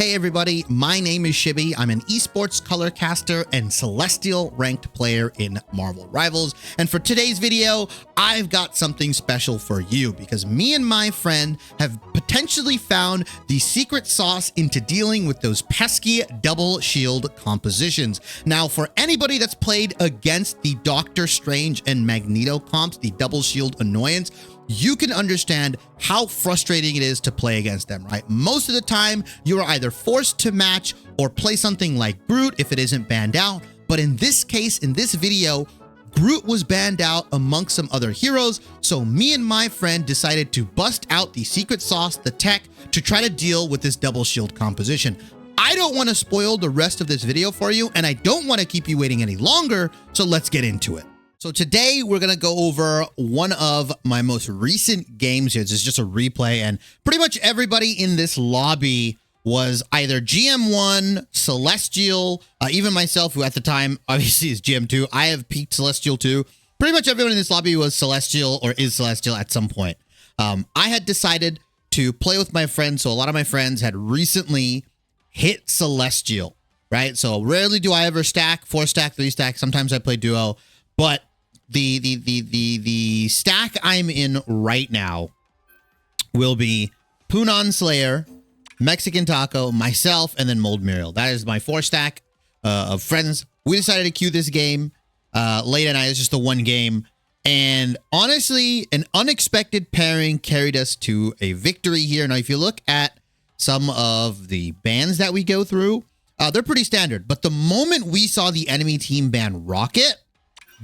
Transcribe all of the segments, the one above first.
Hey everybody, my name is Shibby. I'm an esports color caster and Celestial ranked player in Marvel Rivals. And for today's video, I've got something special for you because me and my friend have potentially found the secret sauce into dealing with those pesky double shield compositions. Now, for anybody that's played against the Doctor Strange and Magneto comps, the double shield annoyance, you can understand how frustrating it is to play against them, right? Most of the time, you are either forced to match or play something like Groot if it isn't banned out. But in this case, in this video, Groot was banned out amongst some other heroes. So me and my friend decided to bust out the secret sauce, the tech, to try to deal with this double shield composition. I don't want to spoil the rest of this video for you, and I don't want to keep you waiting any longer. So let's get into it. So today we're going to go over one of my most recent games here. This is just a replay, and pretty much everybody in this lobby was either GM1, Celestial, even myself, who at the time obviously is GM2. I have peaked Celestial too. Pretty much everyone in this lobby was Celestial or is Celestial at some point. I had decided to play with my friends, so a lot of my friends had recently hit Celestial, right? So rarely do I ever stack, 4-stack, 3-stack. Sometimes I play duo, but the stack I'm in right now will be Punan Slayer, Mexican Taco, myself, and then Mold Muriel. That is my 4-stack of friends. We decided to queue this game late at night. It's just the one game. And honestly, an unexpected pairing carried us to a victory here. Now, if you look at some of the bans that we go through, they're pretty standard. But the moment we saw the enemy team ban Rocket,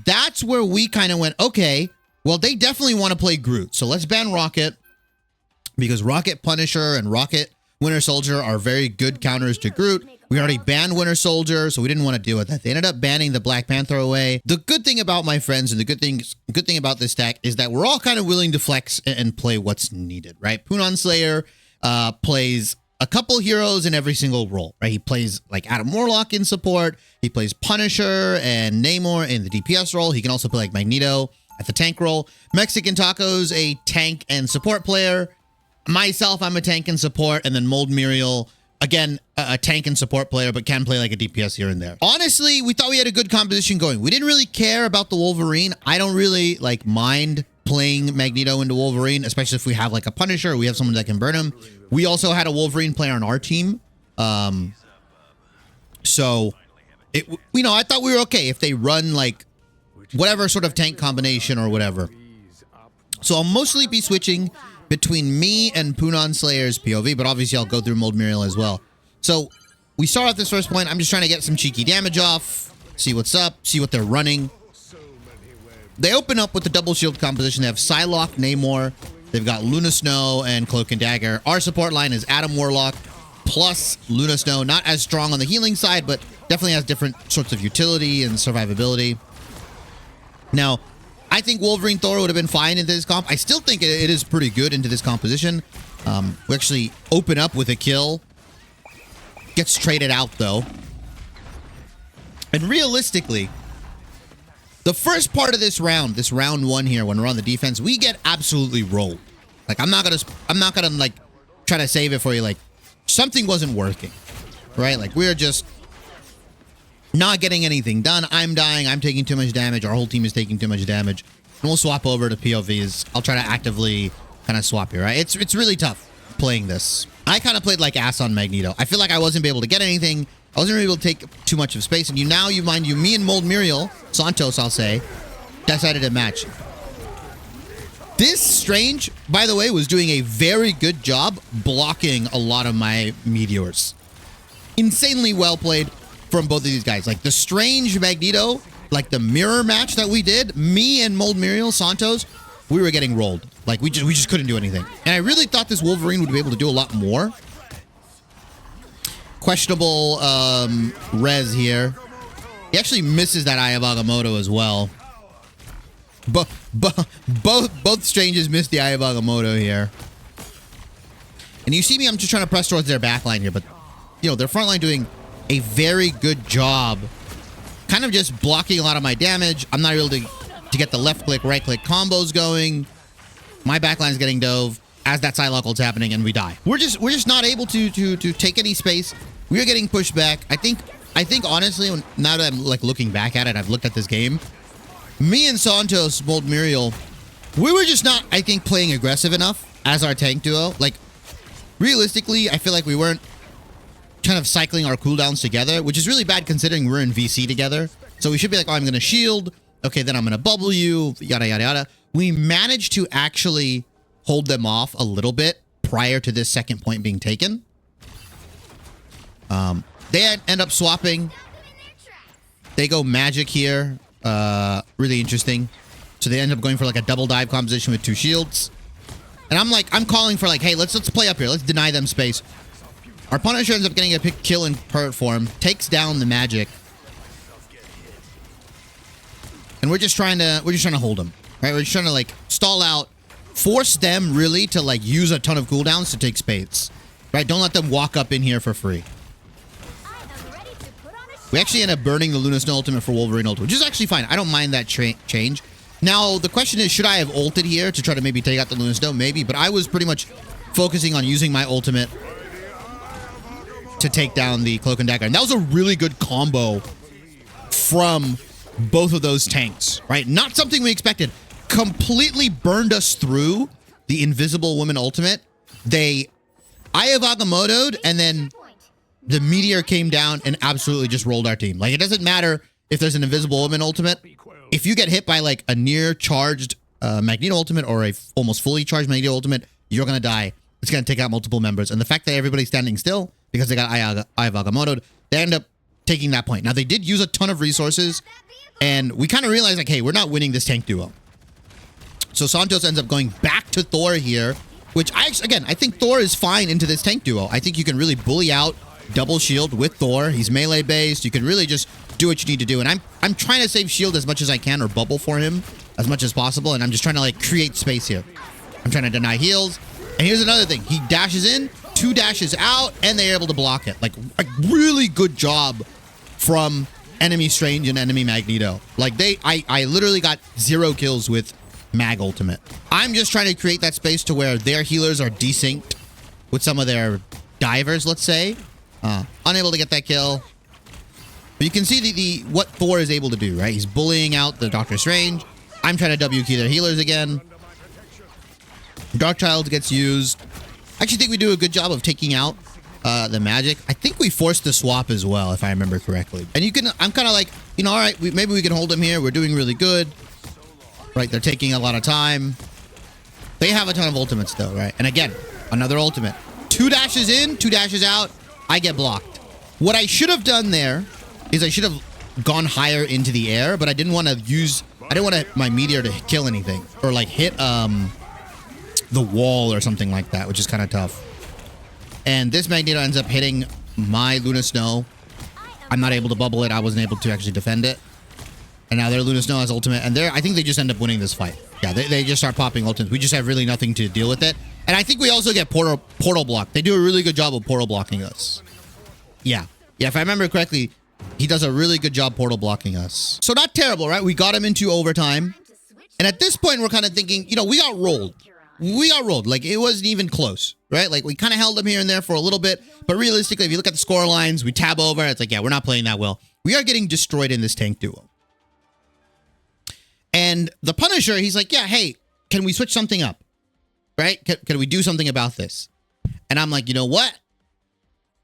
that's where we kind of went, okay, well, they definitely want to play Groot. So let's ban Rocket because Rocket Punisher and Rocket Winter Soldier are very good counters to Groot. We already banned Winter Soldier, so we didn't want to deal with that. They ended up banning the Black Panther away. The good thing about my friends and the good thing about this deck is that we're all kind of willing to flex and play what's needed, right? Punan Slayer plays a couple heroes in every single role, right? He plays like Adam Warlock in support. He plays Punisher and Namor in the DPS role. He can also play like Magneto at the tank role. Mexican Taco's a tank and support player. Myself, I'm a tank and support. And then Mold Muriel, again, a tank and support player, but can play like a DPS here and there. Honestly, we thought we had a good composition going. We didn't really care about the Wolverine. I don't really like mind playing Magneto into Wolverine, especially if we have like a Punisher or we have someone that can burn him. We also had a Wolverine player on our team. So it, you know, I thought we were okay if they run like whatever sort of tank combination or whatever. So I'll mostly be switching between me and Punan Slayer's POV, but obviously I'll go through Mold Muriel as well. So we start at this first point. I'm just trying to get some cheeky damage off, see what's up, see what they're running. They open up with the double shield composition. They have Psylocke, Namor. They've got Luna Snow and Cloak and Dagger. Our support line is Adam Warlock plus Luna Snow. Not as strong on the healing side, but definitely has different sorts of utility and survivability. Now, I think Wolverine Thor would have been fine into this comp. I still think it is pretty good into this composition. We actually open up with a kill. Gets traded out, though. And realistically, the first part of this round one here, when we're on the defense, we get absolutely rolled. Like, I'm not gonna like try to save it for you. Like, something wasn't working, right? Like, we're just not getting anything done. I'm dying. I'm taking too much damage. Our whole team is taking too much damage. And we'll swap over to POVs. I'll try to actively kind of swap here, right? It's really tough playing this. I kind of played like ass on Magneto. I feel like I wasn't able to get anything. I wasn't able to take too much of space. And me and Mold Muriel, Santos, I'll say, decided to match. This Strange, by the way, was doing a very good job blocking a lot of my meteors. Insanely well played from both of these guys. Like the Strange Magneto, like the mirror match that we did, me and Mold Muriel, Santos, we were getting rolled. Like we just couldn't do anything. And I really thought this Wolverine would be able to do a lot more. Questionable res here. He actually misses that Eye of Agamotto as well. Both Stranges missed the Eye of Agamotto here. And you see me, I'm just trying to press towards their backline here, but you know, their front line doing a very good job. Kind of just blocking a lot of my damage. I'm not able to get the left click, right click combos going. My backline's getting dove. as that Psylocke's happening and we die. We're just not able to take any space. We are getting pushed back. I think honestly, now that I'm like looking back at it, I've looked at this game. Me and Santos, Mold Muriel, we were just not, I think, playing aggressive enough as our tank duo. Like, realistically, I feel like we weren't kind of cycling our cooldowns together, which is really bad considering we're in VC together. So we should be like, oh, I'm going to shield. Okay, then I'm going to bubble you, yada, yada, yada. We managed to actually hold them off a little bit prior to this second point being taken. They end up swapping. They go magic here. Really interesting. So they end up going for like a double dive composition with 2 shields. And I'm calling for like, hey, let's play up here. Let's deny them space. Our Punisher ends up getting a pick kill in turret form, takes down the magic. And we're just trying to hold them. Right? We're just trying to like stall out, force them really to like use a ton of cooldowns to take spades. Right? Don't let them walk up in here for free. We actually end up burning the Luna Snow ultimate for Wolverine ult, which is actually fine. I don't mind that change. Now, the question is, should I have ulted here to try to maybe take out the Luna Snow? Maybe, but I was pretty much focusing on using my ultimate to take down the Cloak and Dagger. And that was a really good combo from both of those tanks, right? Not something we expected. Completely burned us through the Invisible Woman ultimate. They Eye of Agamotto'd, and then the meteor came down and absolutely just rolled our team. Like, it doesn't matter if there's an Invisible Woman ultimate. If you get hit by like a near charged Magneto ultimate or a almost fully charged Magneto ultimate, you're going to die. It's going to take out multiple members. And the fact that everybody's standing still because they got Eye of Agamotto'd, they end up taking that point. Now, they did use a ton of resources, and we kind of realized like, hey, we're not winning this tank duo. So Santos ends up going back to Thor here, which I think Thor is fine into this tank duo. I think you can really bully out double shield with Thor. He's melee based. You can really just do what you need to do. And I'm trying to save shield as much as I can, or bubble for him as much as possible. And I'm just trying to like create space here. I'm trying to deny heals. And here's another thing. He dashes in, 2 dashes out, and they're able to block it. Like a really good job from enemy Strange and enemy Magneto. Like I literally got 0 kills with Mag ultimate. I'm just trying to create that space to where their healers are desynced with some of their divers, let's say. Unable to get that kill. But you can see what Thor is able to do, right? He's bullying out the Doctor Strange. I'm trying to W key their healers again. Darkchild gets used. I actually think we do a good job of taking out the magic. I think we forced the swap as well, if I remember correctly. And I'm kind of like, you know, all right, maybe we can hold them here. We're doing really good. Right, they're taking a lot of time. They have a ton of ultimates though, right? And again, another ultimate. 2 dashes in, 2 dashes out. I get blocked. What I should have done there is I should have gone higher into the air, but I didn't want my meteor to kill anything or like hit the wall or something like that, which is kind of tough. And this Magneto ends up hitting my Luna Snow. I'm not able to bubble it. I wasn't able to actually defend it. And now their Luna Snow has ultimate, and I think they just end up winning this fight. Yeah, they just start popping ultimates. We just have really nothing to deal with it. And I think we also get portal block. They do a really good job of portal blocking us. Yeah, if I remember correctly, he does a really good job portal blocking us. So not terrible, right? We got him into overtime. And at this point, we're kind of thinking, you know, we got rolled. We got rolled. Like, it wasn't even close, right? Like, we kind of held them here and there for a little bit. But realistically, if you look at the score lines, we tab over. It's like, yeah, we're not playing that well. We are getting destroyed in this tank duo. And the Punisher, he's like, yeah, hey, can we switch something up? Right? Can we do something about this? And I'm like, you know what?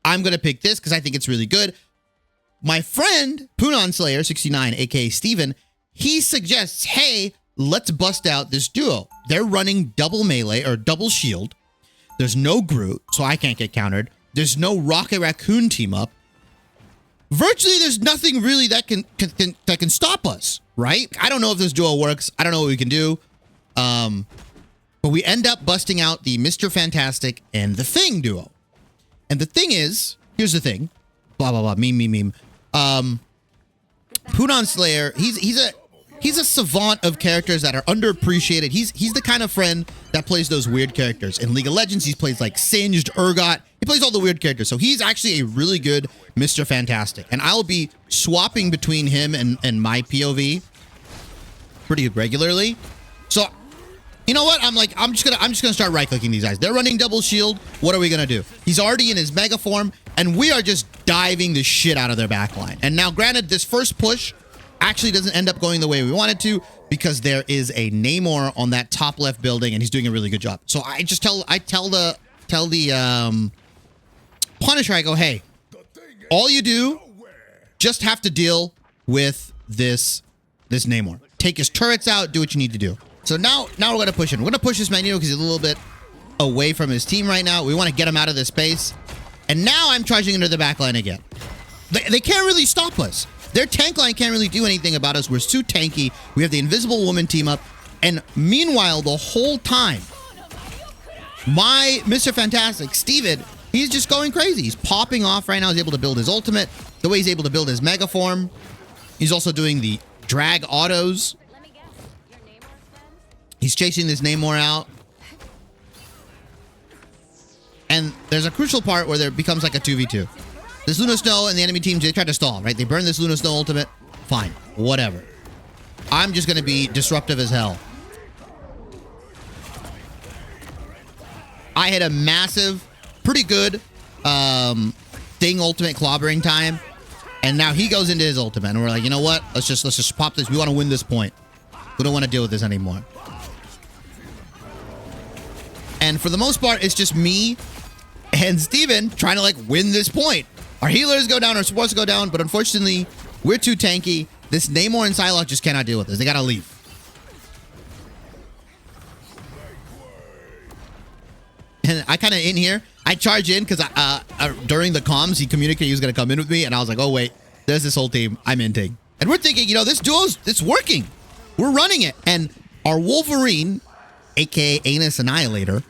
I'm going to pick this because I think it's really good. My friend, Punon Slayer 69, aka Steven, he suggests, hey, let's bust out this duo. They're running double melee or double shield. There's no Groot, so I can't get countered. There's no Rocket Raccoon team up. Virtually, there's nothing really that can stop us, right? I don't know if this duo works. I don't know what we can do. But we end up busting out the Mr. Fantastic and the Thing duo. And the thing is, here's the thing. Blah, blah, blah. Meme. Punon Slayer, he's a savant of characters that are underappreciated. He's the kind of friend that plays those weird characters. In League of Legends, he plays like Singed, Urgot. He plays all the weird characters. So he's actually a really good Mr. Fantastic. And I'll be swapping between him and my POV pretty regularly. So You know what? I'm just gonna start right-clicking these guys. They're running double shield. What are we gonna do? He's already in his mega form, and we are just diving the shit out of their backline. And now, granted, this first push actually doesn't end up going the way we wanted to because there is a Namor on that top left building, and he's doing a really good job. So I just tell the Punisher, I go, hey, all you do just have to deal with this Namor. Take his turrets out, do what you need to do. So now we're going to push him. We're going to push this Magneto because he's a little bit away from his team right now. We want to get him out of this space. And now I'm charging into the back line again. They can't really stop us. Their tank line can't really do anything about us. We're too tanky. We have the Invisible Woman team up. And meanwhile, the whole time, my Mr. Fantastic, Steven, he's just going crazy. He's popping off right now. He's able to build his ultimate. The way he's able to build his mega form. He's also doing the drag autos. He's chasing this Namor out. And there's a crucial part where there becomes like a 2v2. This Luna Snow and the enemy team, they try to stall, right? They burn this Luna Snow ultimate. Fine. Whatever. I'm just going to be disruptive as hell. I had a massive, pretty good Thing ultimate clobbering time. And now he goes into his ultimate. And we're like, you know what? Let's just pop this. We want to win this point. We don't want to deal with this anymore. And for the most part, it's just me and Steven trying to like win this point. Our healers go down, our supports go down, but unfortunately, we're too tanky. This Namor and Psylocke just cannot deal with this. They gotta leave. And I kind of in here, I charge in because during the comms, he communicated he was gonna come in with me, and I was like, oh wait, there's this whole team. I'm inting. And we're thinking, you know, this duo's, it's working. We're running it. And our Wolverine, aka Anus Annihilator,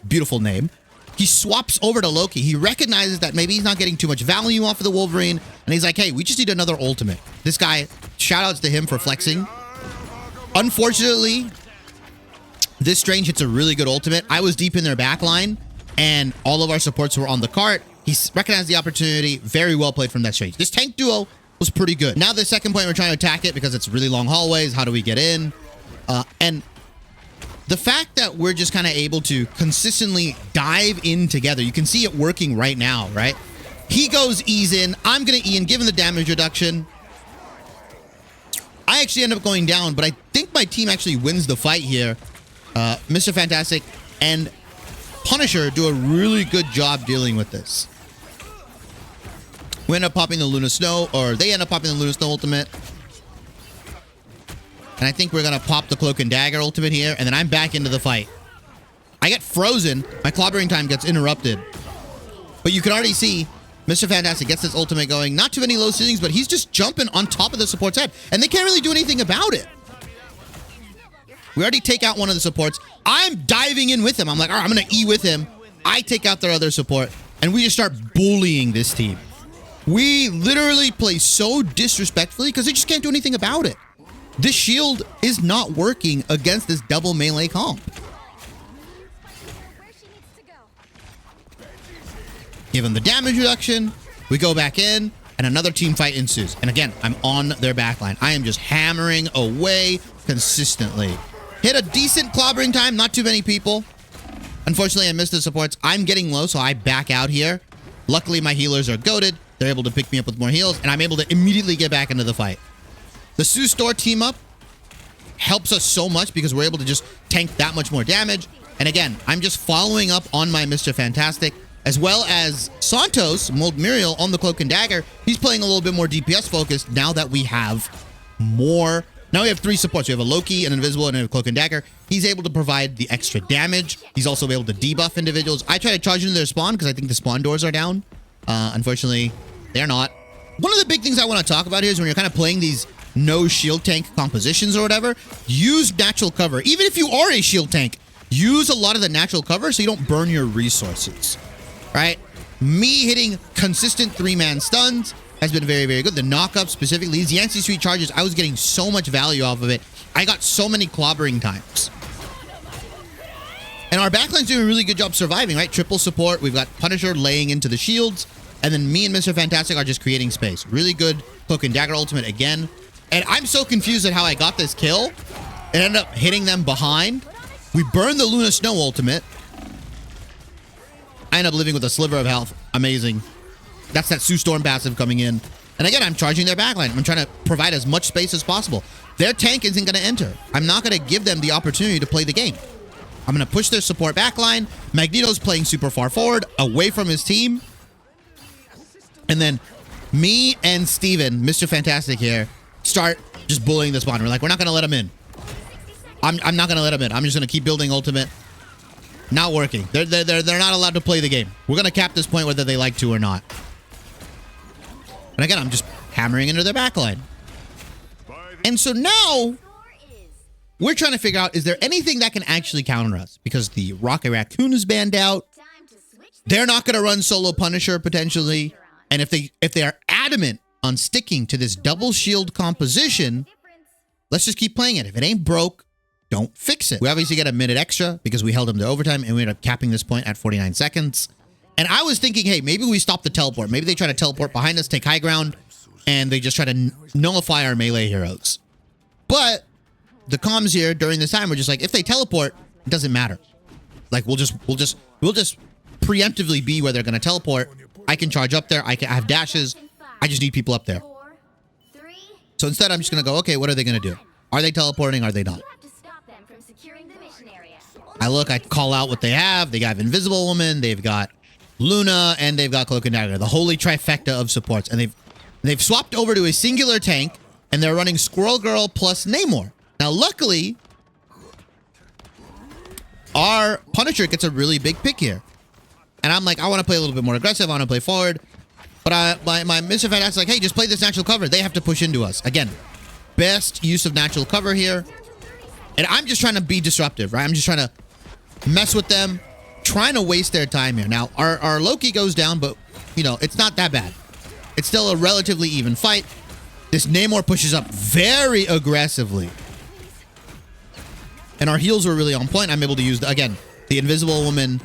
beautiful name, he swaps over to Loki. He recognizes that maybe he's not getting too much value off of the Wolverine, and he's like, hey, we just need another ultimate. This guy, shout outs to him for flexing. Unfortunately, this Strange hits a really good ultimate. I was deep in their back line, and all of our supports were on the cart. He recognized the opportunity. Very well played from that Strange. This tank duo was pretty good. Now the second point, we're trying to attack it because it's really long hallways. How do we get in? And the fact that we're just kind of able to consistently dive in together, you can see it working right now, right? He goes ease in. I'm going to E in, given the damage reduction. I actually end up going down, but I think my team actually wins the fight here. Mr. Fantastic and Punisher do a really good job dealing with this. We end up popping the Luna Snow, or they end up popping the Luna Snow ultimate. And I think we're going to pop the Cloak and Dagger ultimate here, and then I'm back into the fight. I get frozen. My clobbering time gets interrupted. But you can already see Mr. Fantastic gets this ultimate going. Not too many low ceilings, but he's just jumping on top of the support's head. And they can't really do anything about it. We already take out one of the supports. I'm diving in with him. I'm like, all right, I'm going to E with him. I take out their other support, and we just start bullying this team. We literally play so disrespectfully because they just can't do anything about it. This shield is not working against this double melee comp. Give him the damage reduction. We go back in, and another team fight ensues. And again, I'm on their backline. I am just hammering away consistently. Hit a decent clobbering time, not too many people. Unfortunately, I missed the supports. I'm getting low, so I back out here. Luckily, my healers are goated. They're able to pick me up with more heals, and I'm able to immediately get back into the fight. The Sue Store team up helps us so much because we're able to just tank that much more damage. And again, I'm just following up on my Mr. Fantastic, as well as Santos, Mold Muriel on the Cloak and Dagger. He's playing a little bit more DPS focused now that we have more. Now we have three supports. We have a Loki, an Invisible, and a Cloak and Dagger. He's able to provide the extra damage. He's also able to debuff individuals. I try to charge into their spawn because I think the spawn doors are down. Unfortunately, they're not. One of the big things I want to talk about here is when you're kind of playing these no shield tank compositions or whatever, use natural cover. Even if you are a shield tank, use a lot of the natural cover so you don't burn your resources, right? Me hitting consistent 3-man stuns has been very, very good. The knockup specifically, these Yancey Street charges, I was getting so much value off of it. I got so many clobbering times. And our backline's doing a really good job surviving, right? Triple support. We've got Punisher laying into the shields. And then me and Mr. Fantastic are just creating space. Really good Cloak and Dagger ultimate again. And I'm so confused at how I got this kill. It ended up hitting them behind. We burned the Luna Snow ultimate. I end up living with a sliver of health. Amazing. That's that Sue Storm passive coming in. And again, I'm charging their backline. I'm trying to provide as much space as possible. Their tank isn't going to enter. I'm not going to give them the opportunity to play the game. I'm going to push their support backline. Magneto's playing super far forward, away from his team. And then me and Steven, Mr. Fantastic here, start just bullying this bot. We're like, we're not going to let him in. I'm not going to let him in. I'm just going to keep building ultimate. Not working. They're not allowed to play the game. We're going to cap this point whether they like to or not. And again, I'm just hammering into their backline. And so now we're trying to figure out, is there anything that can actually counter us? Because the Rocket Raccoon is banned out. They're not going to run solo Punisher potentially. And if they are adamant on sticking to this double shield composition, let's just keep playing it. If it ain't broke, don't fix it. We obviously get a minute extra because we held them to overtime and we ended up capping this point at 49 seconds. And I was thinking, hey, maybe we stop the teleport. Maybe they try to teleport behind us, take high ground, and they just try to nullify our melee heroes. But the comms here during this time were just like, if they teleport, it doesn't matter. Like we'll just preemptively be where they're going to teleport. I can charge up there. I have dashes. I just need people up there. So instead, I'm just going to go, okay, what are they going to do? Are they teleporting? Are they not? I look, I call out what they have. They have Invisible Woman. They've got Luna, and they've got Cloak and Dagger. The holy trifecta of supports. And they've swapped over to a singular tank, and they're running Squirrel Girl plus Namor. Now, luckily, our Punisher gets a really big pick here. And I'm like, I want to play a little bit more aggressive. I want to play forward. But my Mr. Fantastic's like, hey, just play this natural cover. They have to push into us. Again, best use of natural cover here. And I'm just trying to be disruptive, right? I'm just trying to mess with them, trying to waste their time here. Now, our Loki goes down, but, you know, it's not that bad. It's still a relatively even fight. This Namor pushes up very aggressively. And our heals were really on point. I'm able to use, again, the Invisible Woman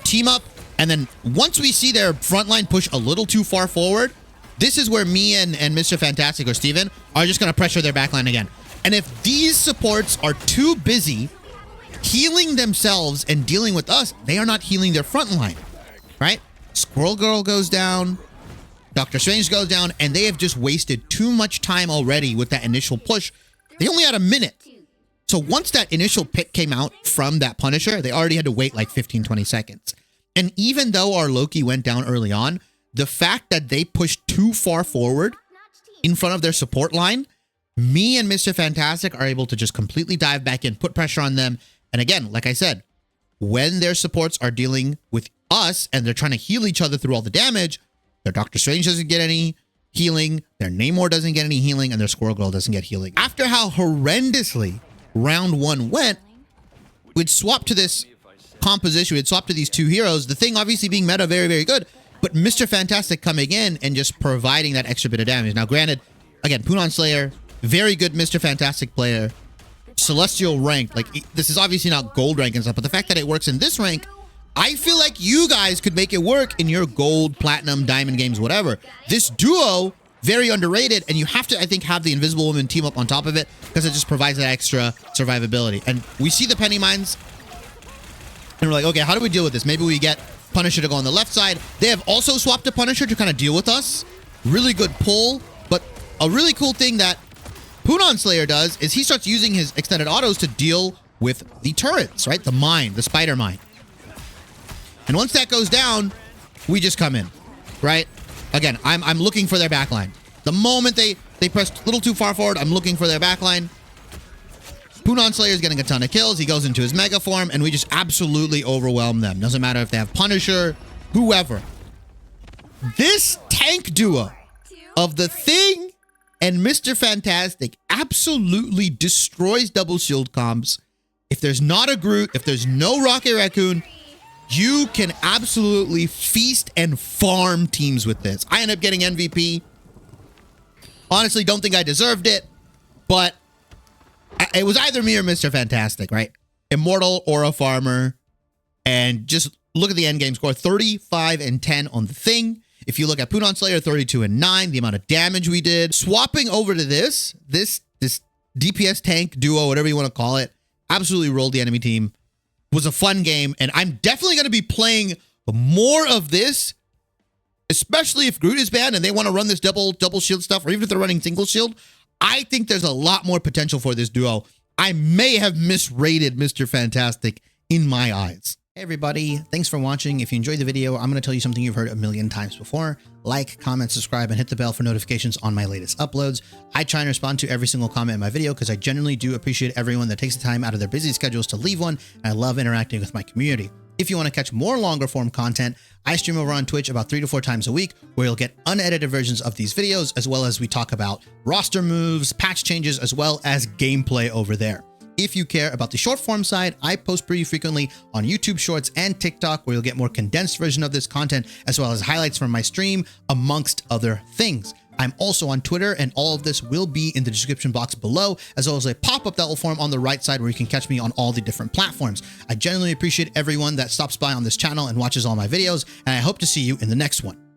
team up. And then once we see their front line push a little too far forward, this is where me and Mr. Fantastic or Steven are just going to pressure their backline again. And if these supports are too busy healing themselves and dealing with us, they are not healing their front line, right? Squirrel Girl goes down, Doctor Strange goes down, and they have just wasted too much time already with that initial push. They only had a minute. So once that initial pick came out from that Punisher, they already had to wait like 15, 20 seconds. And even though our Loki went down early on, the fact that they pushed too far forward in front of their support line, me and Mr. Fantastic are able to just completely dive back in, put pressure on them. And again, like I said, when their supports are dealing with us and they're trying to heal each other through all the damage, their Doctor Strange doesn't get any healing, their Namor doesn't get any healing, and their Squirrel Girl doesn't get healing. After how horrendously round one went, we'd swap to this composition. We'd swap to these two heroes. The thing obviously being meta very, very good, but Mr. Fantastic coming in and just providing that extra bit of damage. Now, granted, again, Punon Slayer, very good Mr. Fantastic player. Celestial rank, like this is obviously not gold rank and stuff, but the fact that it works in this rank, I feel like you guys could make it work in your gold, platinum, diamond games, whatever. This duo, very underrated, and you have to, I think, have the Invisible Woman team up on top of it because it just provides that extra survivability. And we see the penny mines, and we're like, okay, how do we deal with this? Maybe we get Punisher to go on the left side. They have also swapped to Punisher to kind of deal with us. Really good pull, but a really cool thing that Punon Slayer does is he starts using his extended autos to deal with the turrets, right? The mine, the spider mine. And once that goes down, we just come in, right? Again, I'm looking for their backline. The moment they press a little too far forward, I'm looking for their backline. Punon Slayer is getting a ton of kills. He goes into his mega form, and we just absolutely overwhelm them. Doesn't matter if they have Punisher, whoever. This tank duo of the Thing and Mr. Fantastic absolutely destroys double shield comps. If there's not a Groot, if there's no Rocket Raccoon, you can absolutely feast and farm teams with this. I end up getting MVP. Honestly, don't think I deserved it, but it was either me or Mr. Fantastic, right? Immortal or a farmer. And just look at the end game score, 35 and 10 on the Thing. If you look at Punon Slayer, 32 and 9, the amount of damage we did. Swapping over to this DPS tank duo, whatever you want to call it. Absolutely rolled the enemy team. Was a fun game, and I'm definitely going to be playing more of this, especially if Groot is banned and they want to run this double shield stuff, or even if they're running single shield. I think there's a lot more potential for this duo. I may have misrated Mr. Fantastic in my eyes. Hey everybody, thanks for watching. If you enjoyed the video, I'm going to tell you something you've heard a million times before. Like, comment, subscribe, and hit the bell for notifications on my latest uploads. I try and respond to every single comment in my video because I genuinely do appreciate everyone that takes the time out of their busy schedules to leave one, and I love interacting with my community. If you want to catch more longer form content, I stream over on Twitch about 3 to 4 times a week, where you'll get unedited versions of these videos, as well as we talk about roster moves, patch changes, as well as gameplay over there. If you care about the short form side, I post pretty frequently on YouTube Shorts and TikTok, where you'll get more condensed version of this content, as well as highlights from my stream, amongst other things. I'm also on Twitter, and all of this will be in the description box below, as well as a pop-up that will form on the right side where you can catch me on all the different platforms. I genuinely appreciate everyone that stops by on this channel and watches all my videos, and I hope to see you in the next one.